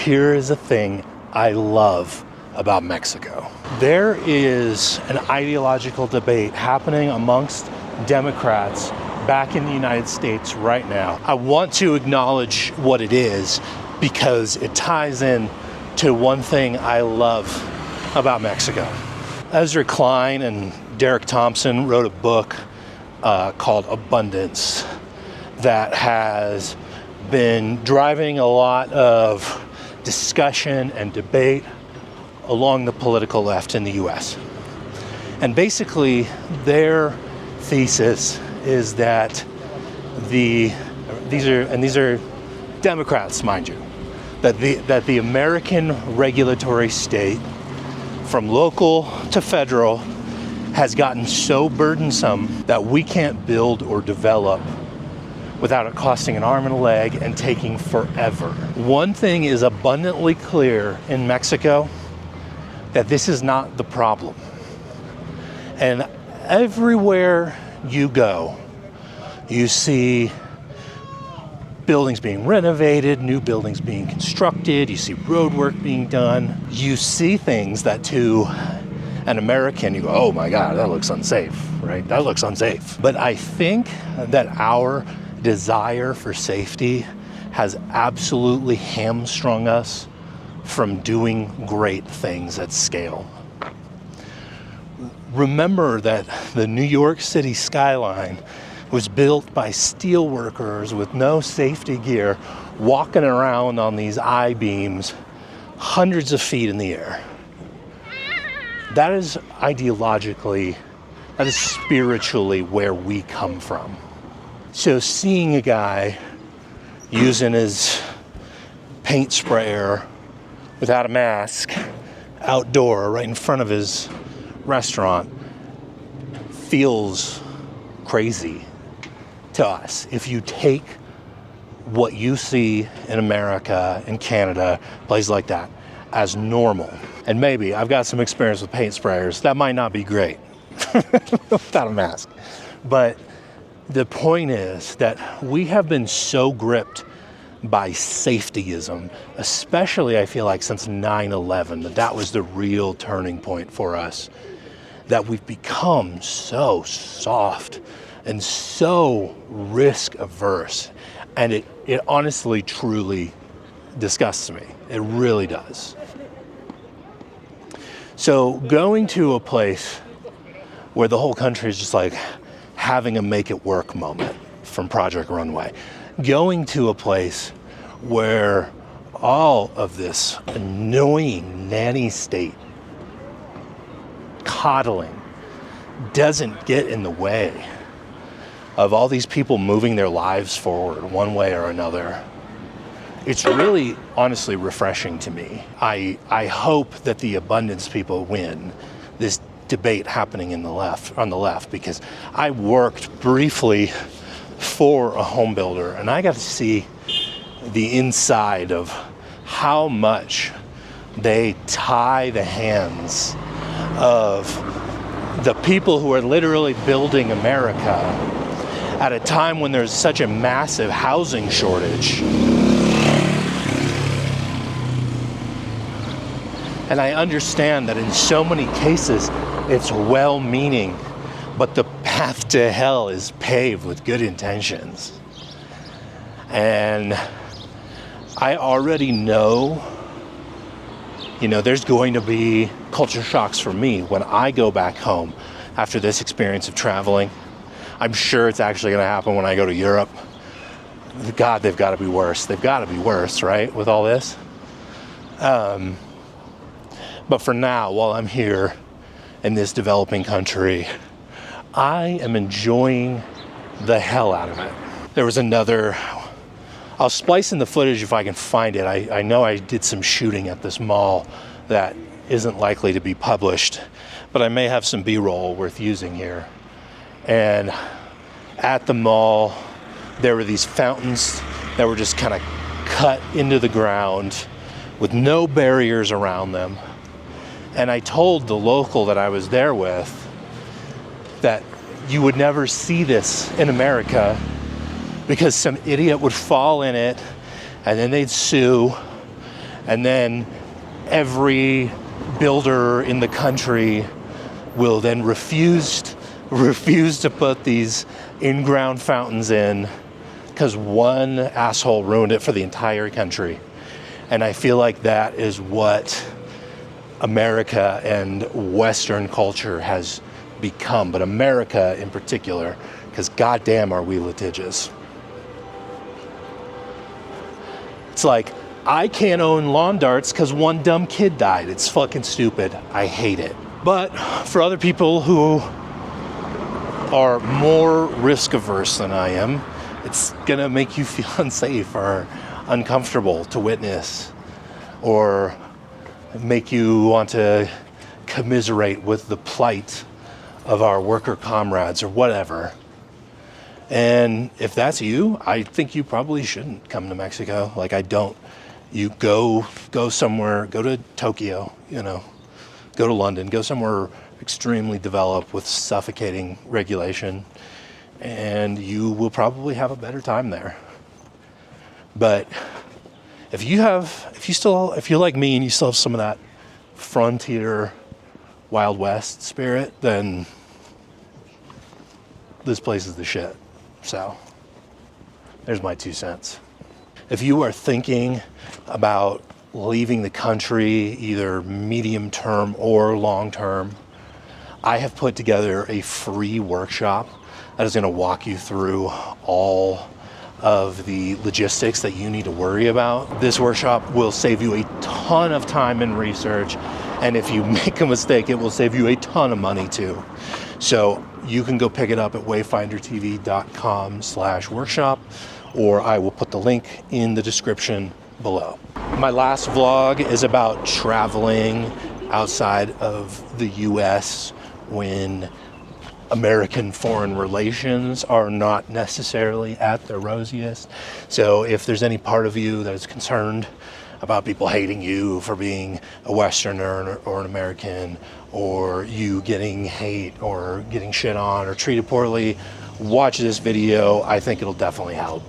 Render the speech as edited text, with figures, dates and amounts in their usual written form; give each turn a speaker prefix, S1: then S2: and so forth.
S1: here is a thing I love about Mexico. There is an ideological debate happening amongst Democrats back in the United States right now. I want to acknowledge what it is because it ties in to one thing I love about Mexico. Ezra Klein and Derek Thompson wrote a book called Abundance that has been driving a lot of discussion and debate along the political left in the US. And basically their thesis is that these are Democrats, mind you, that the American regulatory state, from local to federal, has gotten so burdensome that we can't build or develop without it costing an arm and a leg and taking forever. One thing is abundantly clear in Mexico, that this is not the problem. And everywhere you go, you see buildings being renovated, new buildings being constructed, you see road work being done. You see things that to an American, you go, oh my God, that looks unsafe, right? That looks unsafe. But I think that our desire for safety has absolutely hamstrung us from doing great things at scale. Remember that the New York City skyline was built by steel workers with no safety gear, walking around on these I-beams hundreds of feet in the air. That is ideologically, that is spiritually where we come from. So seeing a guy using his paint sprayer without a mask outdoor right in front of his restaurant feels crazy to us. If you take what you see in America, in Canada, places like that, as normal, and maybe I've got some experience with paint sprayers, that might not be great without a mask, but the point is that we have been so gripped by safetyism, especially I feel like since 9/11, that was the real turning point for us, that we've become so soft and so risk averse. And it honestly, truly disgusts me. It really does. So going to a place where the whole country is just like having a make it work moment from Project Runway, going to a place where all of this annoying nanny state coddling doesn't get in the way of all these people moving their lives forward one way or another. It's really honestly refreshing to me. I hope that the abundance people win this debate happening on the left, because I worked briefly for a home builder and I got to see the inside of how much they tie the hands of the people who are literally building America at a time when there's such a massive housing shortage. And I understand that in so many cases, it's well-meaning, but the path to hell is paved with good intentions. And I already know, there's going to be culture shocks for me when I go back home after this experience of traveling. I'm sure it's actually going to happen when I go to Europe. God, they've got to be worse. They've got to be worse, right, with all this? But for now, while I'm here in this developing country, I am enjoying the hell out of it. There was another, I'll splice in the footage if I can find it. I know I did some shooting at this mall that isn't likely to be published, but I may have some B-roll worth using here. And at the mall, there were these fountains that were just kind of cut into the ground with no barriers around them. And I told the local that I was there with that you would never see this in America because some idiot would fall in it and then they'd sue And then every builder in the country will then refuse to put these in-ground fountains in because one asshole ruined it for the entire country. And I feel like that is what America and Western culture has become, but America in particular, because goddamn are we litigious. It's like, I can't own lawn darts because one dumb kid died. It's fucking stupid. I hate it. But for other people who are more risk averse than I am, it's gonna make you feel unsafe or uncomfortable to witness, or make you want to commiserate with the plight of our worker comrades or whatever. And if that's you, I think you probably shouldn't come to Mexico. Like, I don't. You go somewhere, go to Tokyo, go to London, go somewhere extremely developed with suffocating regulation, and you will probably have a better time there. But if you're like me and you still have some of that frontier Wild West spirit, then this place is the shit. So there's my 2 cents. If you are thinking about leaving the country, either medium term or long term, I have put together a free workshop that is going to walk you through all of the logistics that you need to worry about. This workshop will save you a ton of time and research, and if you make a mistake, it will save you a ton of money too. So you can go pick it up at wayfindertv.com/workshop, or I will put the link in the description below. My last vlog is about traveling outside of the US when American foreign relations are not necessarily at their rosiest. So if there's any part of you that is concerned about people hating you for being a Westerner or an American, or you getting hate or getting shit on or treated poorly, watch this video. I think it'll definitely help.